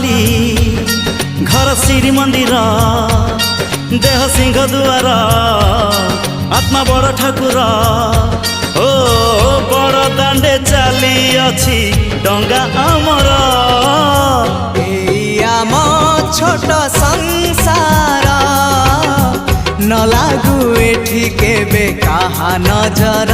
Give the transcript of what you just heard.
बारी घर श्री मंदिर देह सिंह दुआर आत्मा बड़ ठाकुर ओ बड़ दांडे चली अछि डंगा आमर आम छोट संसार न लागू एठी केबे काहा नजर।